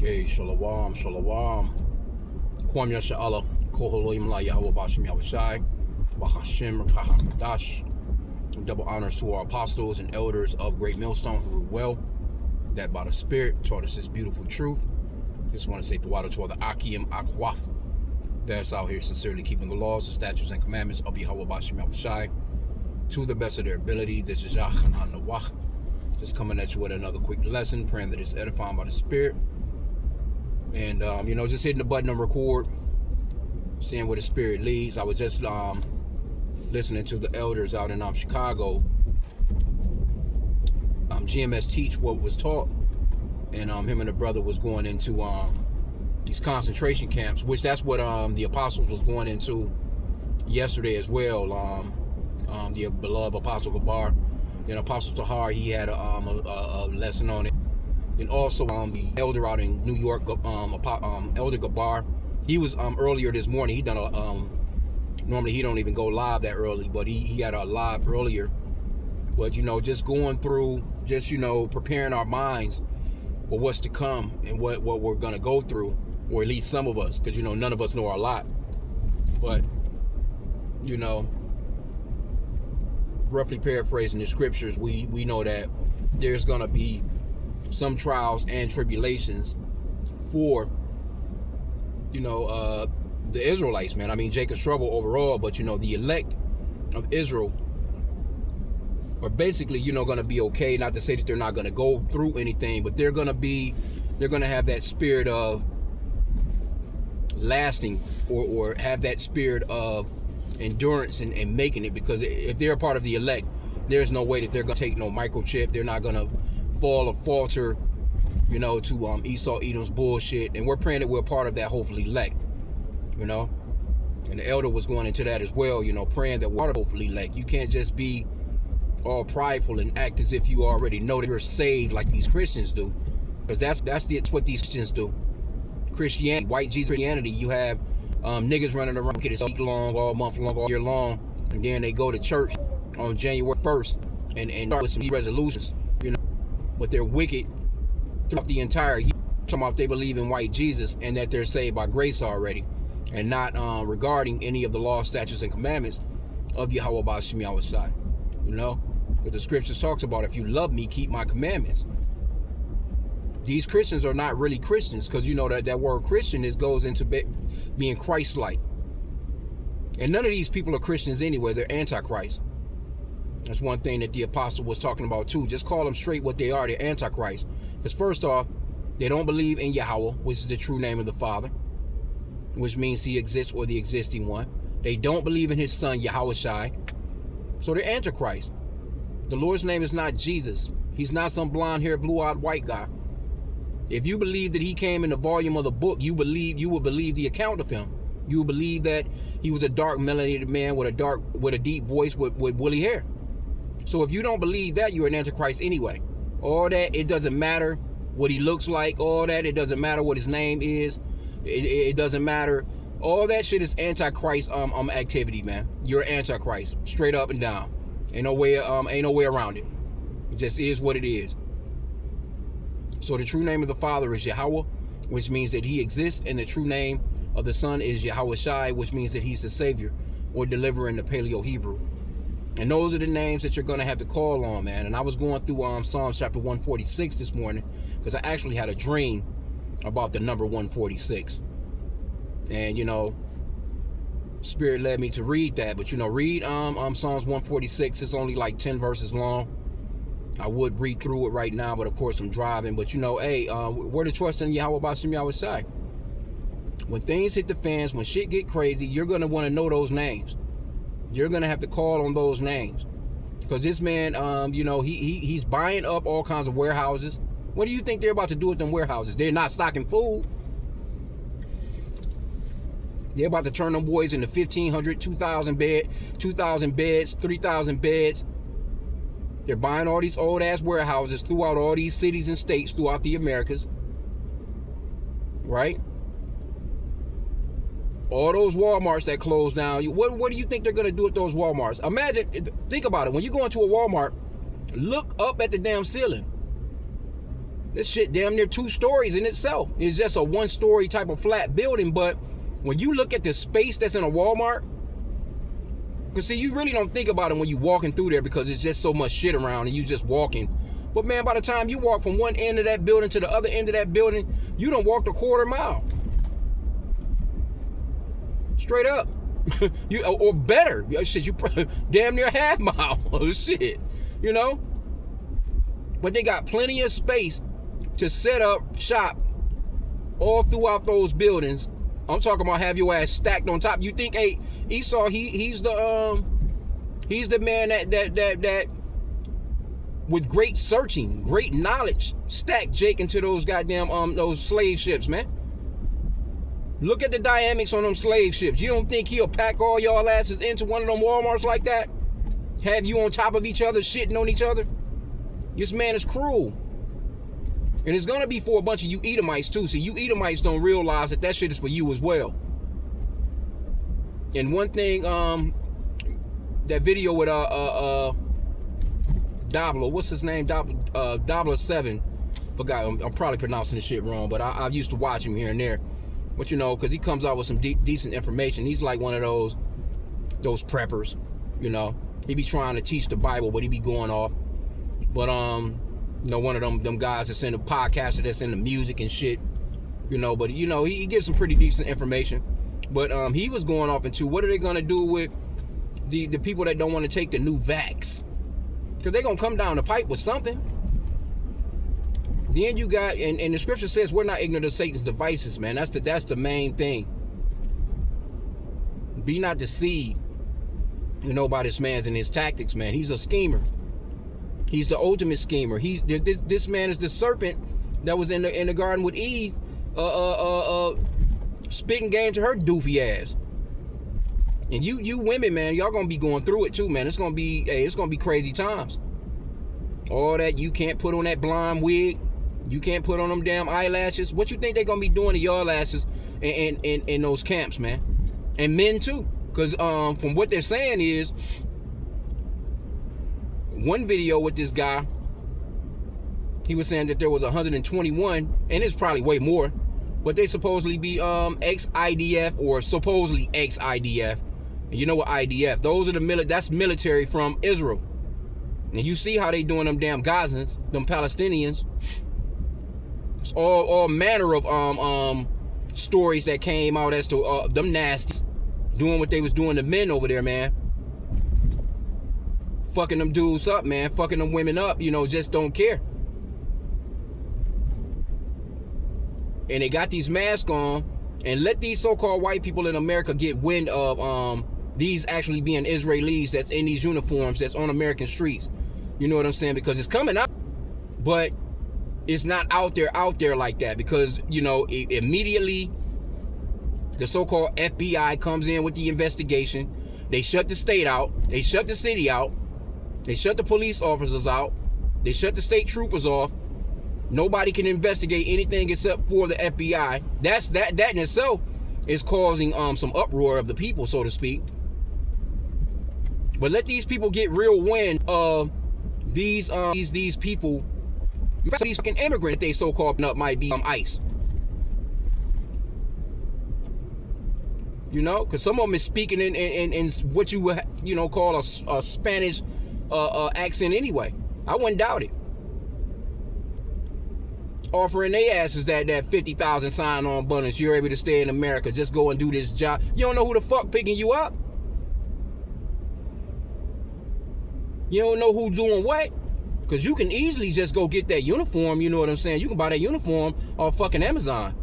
Okay, shalom, shalom. Kwam Yasha Allah, Koholoim La Yahweh Bashim Yahushai, Bahashim Rahakadash. Double honors to our apostles and elders of Great Millstone who rule well, that by the Spirit taught us this beautiful truth. Just want to say Tawada to all the H.I.M that's out here sincerely keeping the laws, the statutes, and commandments of Yahweh Bashim Yahushai to the best of their ability. This is Yachanan Nawach. Just coming at you with another quick lesson, praying that it's edifying by the Spirit. And, just hitting the button on record, seeing where the Spirit leads. I was just listening to the elders out in Chicago. GMS teach what was taught. And him and the brother was going into these concentration camps, which that's what the apostles was going into yesterday as well. The beloved Apostle Gabar. And Apostle Tahar, he had a lesson on it. And also the elder out in New York, Elder Gabar, he was earlier this morning. He done a normally he don't even go live that early, but he had a live earlier. But just going through, preparing our minds for what's to come and what we're gonna go through, or at least some of us, because none of us know a lot. But roughly paraphrasing the scriptures, we know that there's gonna be some trials and tribulations for the Israelites, man. I mean, Jacob's trouble overall, but the elect of Israel are basically going to be okay. Not to say that they're not going to go through anything, but they're going to have that spirit of lasting, or have that spirit of endurance and making it, because if they're a part of the elect, there's no way that they're going to take no microchip. They're not going to fall or falter, to Esau Edom's bullshit. And we're praying that we're part of that hopefully elect, and the elder was going into that as well, praying that we're hopefully elect. You can't just be all prideful and act as if you already know that you're saved like these Christians do, because that's what these Christians do. Christianity, white Jesus Christianity, you have niggas running around kids all week long, all month long, all year long, and then they go to church on January 1st and start with some resolutions, but they're wicked throughout the entire year. Talking about they believe in white Jesus and that they're saved by grace already, and not regarding any of the law, statutes, and commandments of Yahweh Bashim Yahushai. But the scriptures talks about, if you love me, keep my commandments. These Christians are not really Christians, because that word Christian goes into being Christ-like. And none of these people are Christians anyway. They're antichrist. That's one thing that the apostle was talking about too. Just call them straight what they are. They're antichrist. Because first off, they don't believe in Yahweh, which is the true name of the Father, which means he exists, or the existing one. They don't believe in his son Yahushai. So they're antichrist. The Lord's name is not Jesus. He's not some blonde-haired, blue-eyed white guy. If you believe that he came in the volume of the book, you will believe the account of him. You will believe that he was a dark, melanated man with a deep voice with woolly hair. So if you don't believe that, you're an antichrist anyway. All that, it doesn't matter what he looks like. All that, it doesn't matter what his name is. It doesn't matter. All that shit is antichrist activity, man. You're antichrist, straight up and down. Ain't no way around it. It just is what it is. So the true name of the Father is Yahweh, which means that he exists, and the true name of the Son is Yahushai, which means that he's the Savior or deliverer in the Paleo-Hebrew. And those are the names that you're going to have to call on, man. And I was going through Psalms chapter 146 this morning, because I actually had a dream about the number 146. And, Spirit led me to read that. But, read Psalms 146. It's only like 10 verses long. I would read through it right now, but of course I'm driving. But, we're to trust in Yahweh Bashim Yahushai. When things hit the fans, when shit get crazy, you're going to want to know those names. You're going to have to call on those names. Because this man, he's buying up all kinds of warehouses. What do you think they're about to do with them warehouses? They're not stocking food. They're about to turn them boys into 1,500, 2,000 beds, 3,000 beds. They're buying all these old-ass warehouses throughout all these cities and states throughout the Americas. Right? All those Walmarts that closed down. What do you think they're going to do with those Walmarts? Think about it. When you go into a Walmart, look up at the damn ceiling. This shit damn near 2 stories in itself. It's just a 1-story type of flat building, but when you look at the space that's in a Walmart, because see, you really don't think about it when you walking through there because it's just so much shit around and you just walking. But man, by the time you walk from one end of that building to the other end of that building, you done walked a quarter mile. Straight up. You or better. Shit, you damn near half mile. Shit. You know? But they got plenty of space to set up shop all throughout those buildings. I'm talking about have your ass stacked on top. You think, hey, Esau, he's the man that with great searching, great knowledge, stacked Jake into those goddamn those slave ships, man. Look at the dynamics on them slave ships. You don't think he'll pack all y'all asses into one of them Walmarts like that? Have you on top of each other, shitting on each other? This man is cruel. And it's gonna be for a bunch of you Edomites too. See, you Edomites don't realize that shit is for you as well. And one thing, that video with Dobler, what's his name? Dobler 7. Forgot. I'm probably pronouncing this shit wrong, but I used to watch him here and there. But you know, because he comes out with some decent information. He's like one of those preppers. You know, he be trying to teach the Bible, but he be going off. But you know, one of them guys that's in the podcast, that's in the music and shit, you know. But you know, he gives some pretty decent information. But he was going off into what are they gonna do with the people that don't want to take the new vax? Because they're gonna come down the pipe with something. Then you got, and the scripture says we're not ignorant of Satan's devices, man. That's the main thing. Be not deceived, you know, by this man's and his tactics, man. He's a schemer. He's the ultimate schemer. This man is the serpent that was in the garden with Eve, spitting game to her doofy ass. And you women, man, y'all gonna be going through it too, man. It's gonna be crazy times. All that you can't put on that blonde wig, you can't put on them damn eyelashes. What you think they gonna be doing to y'all asses in those camps, man? And men too, because from what they're saying is. One video with this guy, he was saying that there was 121, and it's probably way more, but they supposedly be ex-IDF or supposedly ex-IDF. And you know what IDF? Those are that's military from Israel. And you see how they doing them damn Gazans, them Palestinians. It's all manner of stories that came out as to them nasties doing what they was doing to men over there, man. Fucking them dudes up, man. Fucking them women up, you know, just don't care. And they got these masks on, and let these so-called white people in America get wind of these actually being Israelis that's in these uniforms that's on American streets. You know what I'm saying? Because it's coming out, but it's not out there like that. Because, you know, immediately the so-called FBI comes in with the investigation. They shut the state out. They shut the city out. They shut the police officers out. They shut the state troopers off. Nobody can investigate anything except for the FBI. That in itself is causing some uproar of the people, so to speak. But let these people get real wind of these people. In fact, these fucking immigrants they so-called up might be ICE. You know, because some of them is speaking in what you would call a Spanish accent anyway. I wouldn't doubt it. Offering their asses that 50,000 sign-on bonus. You're able to stay in America. Just go and do this job. You don't know who the fuck picking you up. You don't know who's doing what. Because you can easily just go get that uniform. You know what I'm saying? You can buy that uniform off fucking Amazon.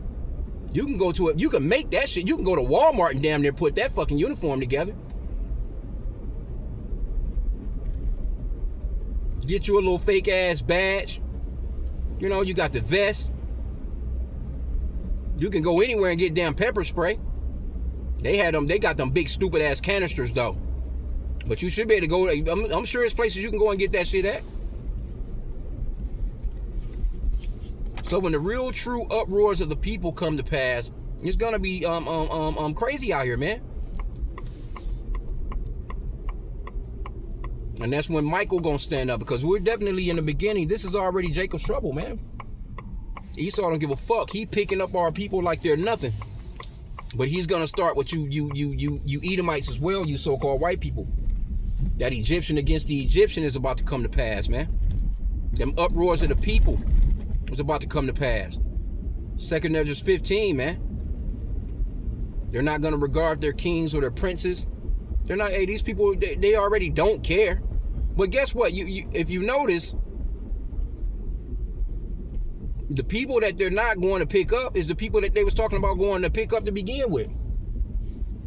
You can go to it. You can make that shit. You can go to Walmart and damn near put that fucking uniform together. Get you a little fake ass badge. You know, you got the vest. You can go anywhere and get damn pepper spray. They got them big stupid ass canisters though. But you should be able to go. I'm sure there's places you can go and get that shit at. So when the real true uproars of the people come to pass, it's gonna be crazy out here, man. And that's when Michael gonna stand up, because we're definitely in the beginning. This is already Jacob's trouble, man. Esau don't give a fuck. He picking up our people like they're nothing. But he's gonna start with you Edomites as well, you so-called white people. That Egyptian against the Egyptian is about to come to pass, man. Them uproars of the people is about to come to pass. 2 Ezra 15, man. They're not gonna regard their kings or their princes. They're not. Hey, these people, they already don't care. But guess what? If you notice, the people that they're not going to pick up is the people that they was talking about going to pick up to begin with.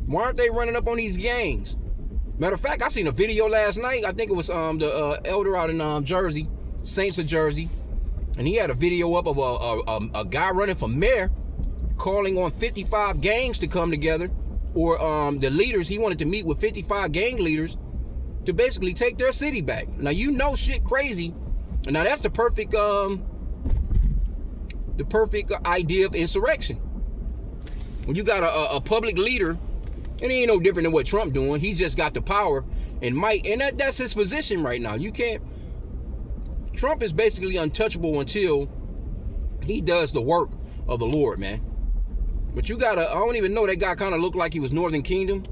Why aren't they running up on these gangs? Matter of fact, I seen a video last night. I think it was the elder out in Jersey, Saints of Jersey, and he had a video up of a guy running for mayor, calling on 55 gangs to come together, or the leaders. He wanted to meet with 55 gang leaders to basically take their city back. Now you know shit crazy. Now that's the perfect idea of insurrection. When you got a public leader, and he ain't no different than what Trump doing. He's just got the power and might, and that's his position right now. You can't. Trump is basically untouchable until he does the work of the Lord, man. But you gotta. I don't even know, that guy kind of looked like he was Northern Kingdom.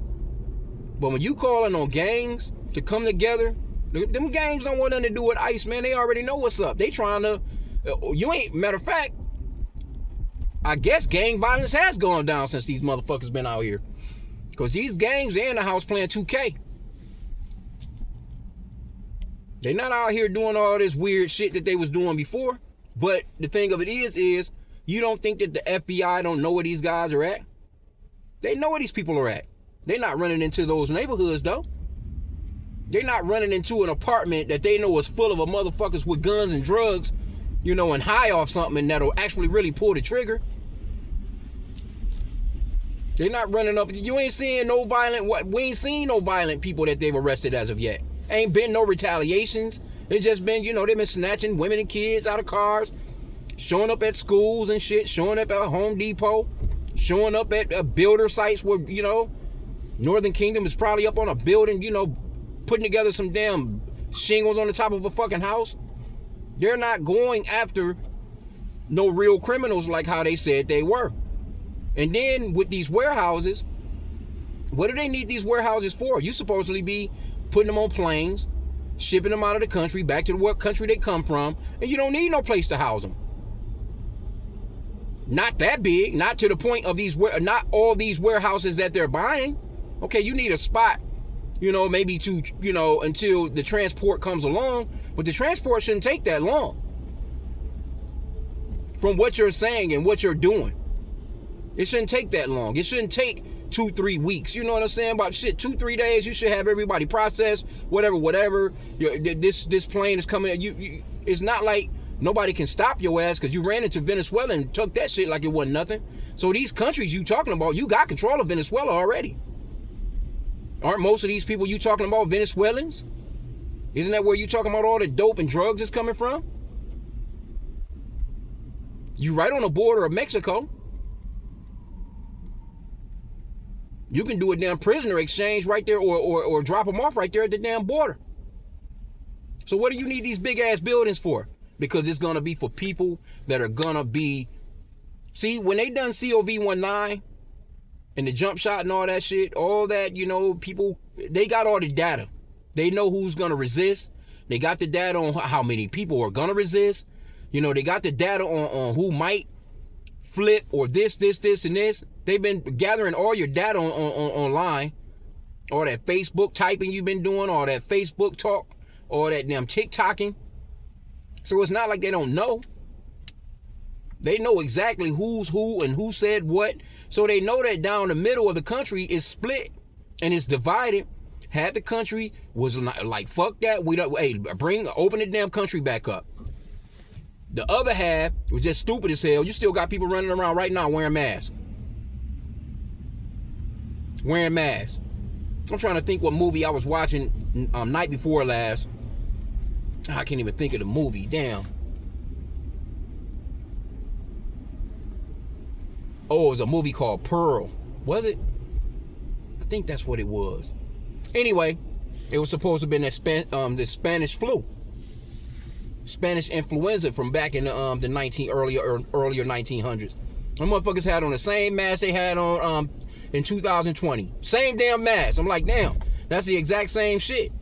But when you calling on gangs to come together, them gangs don't want nothing to do with ICE, man. They already know what's up. They trying to. You ain't. Matter of fact, I guess gang violence has gone down since these motherfuckers been out here. Because these gangs, they're in the house playing 2K. They're not out here doing all this weird shit that they was doing before. But the thing of it is you don't think that the FBI don't know where these guys are at? They know where these people are at. They're not running into those neighborhoods, though. They're not running into an apartment that they know is full of motherfuckers with guns and drugs, you know, and high off something that'll actually really pull the trigger. They're not running up. You ain't seeing no violent. We ain't seen no violent people that they've arrested as of yet. Ain't been no retaliations. It's just been, you know, they've been snatching women and kids out of cars, showing up at schools and shit, showing up at Home Depot, showing up at builder sites where, you know, Northern Kingdom is probably up on a building, you know, putting together some damn shingles on the top of a fucking house. They're not going after no real criminals like how they said they were. And then with these warehouses, what do they need these warehouses for? You supposedly be putting them on planes, shipping them out of the country, back to what country they come from, and you don't need no place to house them. Not that big, not to the point of not all these warehouses that they're buying. Okay, you need a spot, you know, maybe to, you know, until the transport comes along, but the transport shouldn't take that long. From what you're saying and what you're doing. It shouldn't take that long. It shouldn't take 2-3 weeks. You know what I'm saying? About shit, 2-3 days. You should have everybody processed. Whatever. This plane is coming. It's not like nobody can stop your ass because you ran into Venezuela and took that shit like it wasn't nothing. So these countries you talking about, you got control of Venezuela already. Aren't most of these people you talking about Venezuelans? Isn't that where you talking about all the dope and drugs is coming from? You right on the border of Mexico. You can do a damn prisoner exchange right there or drop them off right there at the damn border. So what do you need these big ass buildings for? Because it's going to be for people that are going to be... See, when they done COV19 and the jump shot and all that shit, all that, you know, people, they got all the data. They know who's going to resist. They got the data on how many people are going to resist. You know, they got the data on who might flip or this, and this. They've been gathering all your data on online. All that Facebook typing you've been doing, all that Facebook talk, all that damn TikToking. So it's not like they don't know. They know exactly who's who and who said what. So they know that down the middle of the country is split and it's divided. Half the country was like, fuck that. We don't, hey, open the damn country back up. The other half was just stupid as hell. You still got people running around right now wearing masks. Wearing masks. I'm trying to think what movie I was watching night before last. I can't even think of the movie. Damn. Oh, it was a movie called Pearl. Was it? I think that's what it was. Anyway, it was supposed to have been the Spanish flu. Spanish influenza from back in the earlier 1900s. Them motherfuckers had on the same mask they had on in 2020. Same damn mask. I'm like, damn, that's the exact same shit.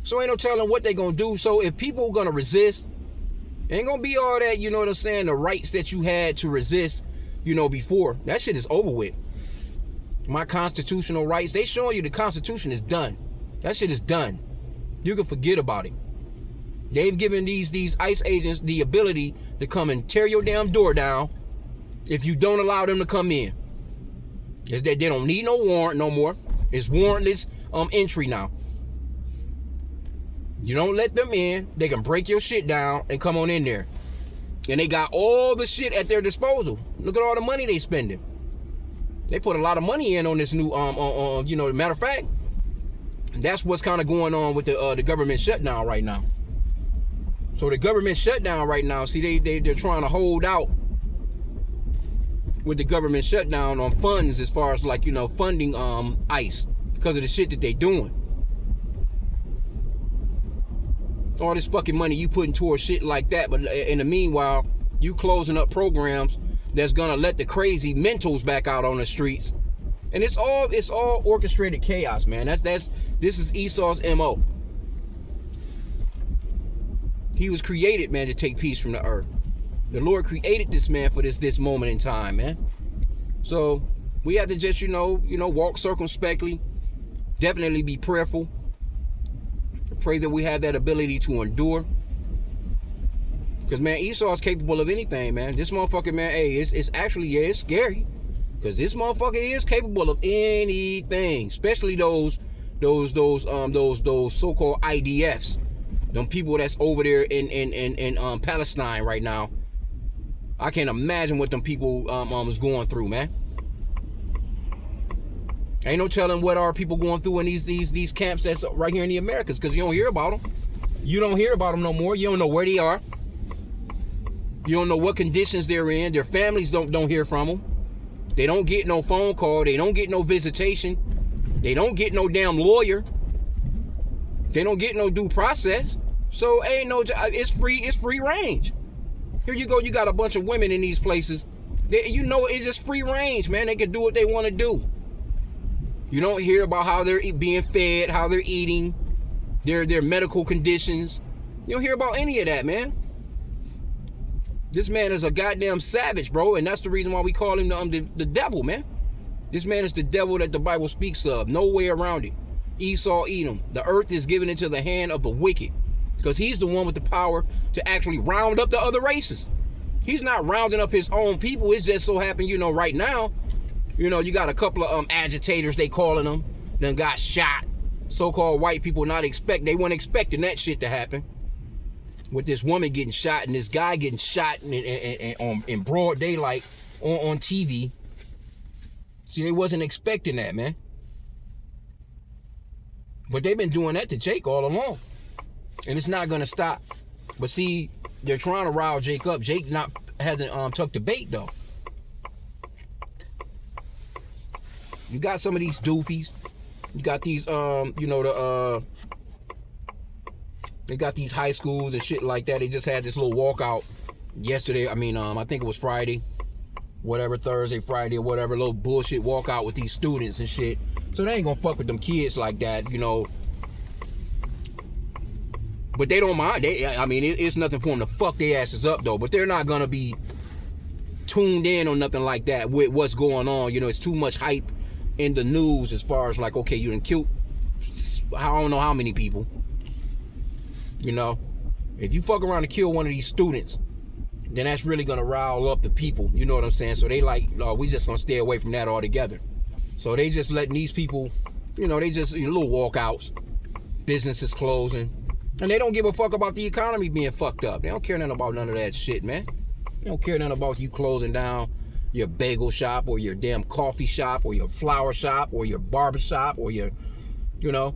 So ain't no telling what they gonna do. So if people gonna resist, ain't gonna be all that, you know what I'm saying, the rights that you had to resist, you know, before. That shit is over with. My constitutional rights, they showing you the Constitution is done. That shit is done. You can forget about it. They've given these ICE agents the ability to come and tear your damn door down if you don't allow them to come in. Is that they don't need no warrant no more. It's warrantless entry now. You don't let them in, they can break your shit down and come on in there. And they got all the shit at their disposal. Look at all the money they spending. They put a lot of money in on this new you know, matter of fact, that's what's kind of going on with the government shutdown right now. So the government shutdown right now, see, they're trying to hold out with the government shutdown on funds as far as, like, you know, funding ICE because of the shit that they doing. All this fucking money you putting towards shit like that, but in the meanwhile, you closing up programs that's gonna let the crazy mentals back out on the streets. And it's all orchestrated chaos, man. This is Esau's MO. He was created, man, to take peace from the earth. The Lord created this man for this moment in time, man. So we have to just, you know, walk circumspectly. Definitely be prayerful. Pray that we have that ability to endure. Because, man, Esau is capable of anything, man. This motherfucker, man, hey, it's actually, yeah, it's scary. Because this motherfucker is capable of anything. Especially those so-called IDFs. Them people that's over there in Palestine right now. I can't imagine what them people was going through, man. Ain't no telling what are people going through in these camps that's right here in the Americas, because you don't hear about them. You don't hear about them no more. You don't know where they are. You don't know what conditions they're in. Their families don't hear from them. They don't get no phone call. They don't get no visitation. They don't get no damn lawyer. They don't get no due process. So ain't no, it's free range. Here you go, you got a bunch of women in these places. You know, it's just free range, man. They can do what they want to do. You don't hear about how they're being fed, how they're eating, their medical conditions. You don't hear about any of that, man. This man is a goddamn savage, bro, and that's the reason why we call him the devil, man. This man is the devil that the Bible speaks of. No way around it. Esau, Edom. The earth is given into the hand of the wicked, because he's the one with the power to actually round up the other races. He's not rounding up his own people. It just so happened, you know, right now, you know, you got a couple of agitators, they calling them, then got shot. So-called white people they weren't expecting that shit to happen. With this woman getting shot and this guy getting shot in broad daylight on TV. See, they wasn't expecting that, man. But they've been doing that to Jake all along. And it's not going to stop. But see, they're trying to rile Jake up. Jake hasn't took the bait, though. You got some of these doofies. You got these, they got these high schools and shit like that. They just had this little walkout yesterday. I think it was Friday. Whatever, Thursday, Friday, or whatever. Little bullshit walkout with these students and shit. So they ain't gonna fuck with them kids like that, you know. But they don't mind. It's nothing for them to fuck their asses up, though. But they're not gonna be tuned in on nothing like that with what's going on. You know, it's too much hype in the news as far as like, okay, you done killed, I don't know how many people. You know, if you fuck around and kill one of these students, then that's really gonna rile up the people. You know what I'm saying? So they like, we just gonna stay away from that altogether. So they just letting these people, you know, they just, little walkouts, businesses closing, and they don't give a fuck about the economy being fucked up. They don't care nothing about none of that shit, man. They don't care nothing about you closing down your bagel shop or your damn coffee shop or your flower shop or your barber shop or your, you know,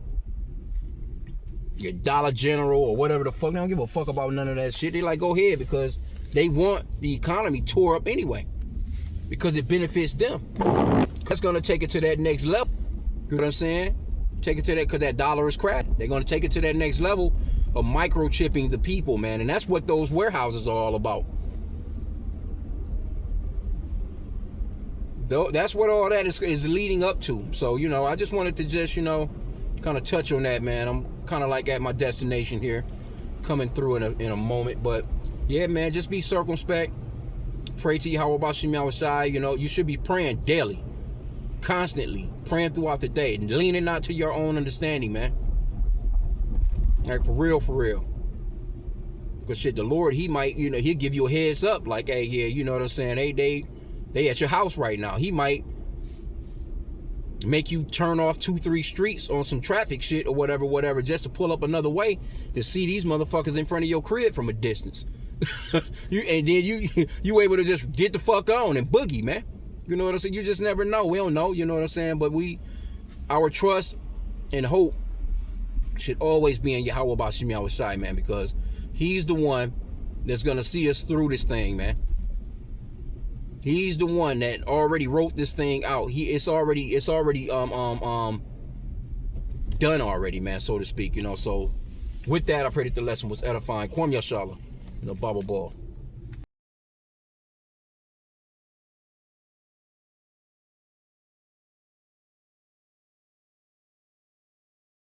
your Dollar General or whatever the fuck. They don't give a fuck about none of that shit. They like, go ahead, because they want the economy tore up anyway, because it benefits them. That's going to take it to that next level. You know what I'm saying? Take it to that, because that dollar is cracking. They're going to take it to that next level of microchipping the people, man. And that's what those warehouses are all about. That's what all that is leading up to. So, you know, I just wanted to just, you know, kind of touch on that, man. I'm kind of like at my destination here, coming through in a moment. But yeah, man, just be circumspect. Pray to Yahweh Bashim Yahushai. You know, you should be praying daily, constantly, praying throughout the day, and leaning not to your own understanding, man. Like, for real, for real. Because shit, the Lord, he might, you know, he'll give you a heads up, like, hey, yeah, you know what I'm saying? They at your house right now. He might make you turn off 2-3 streets on some traffic shit or whatever, just to pull up another way to see these motherfuckers in front of your crib from a distance. And then you able to just get the fuck on and boogie, man. You know what I'm saying? You just never know. We don't know, you know what I'm saying? But our trust and hope should always be in Yahweh Bashim Yahushai, man, because he's the one that's gonna see us through this thing, man. He's the one that already wrote this thing out. It's already done already, man, so to speak, you know. So with that, I pray that the lesson was edifying. Kwam Yashala, you know, Baba Ball.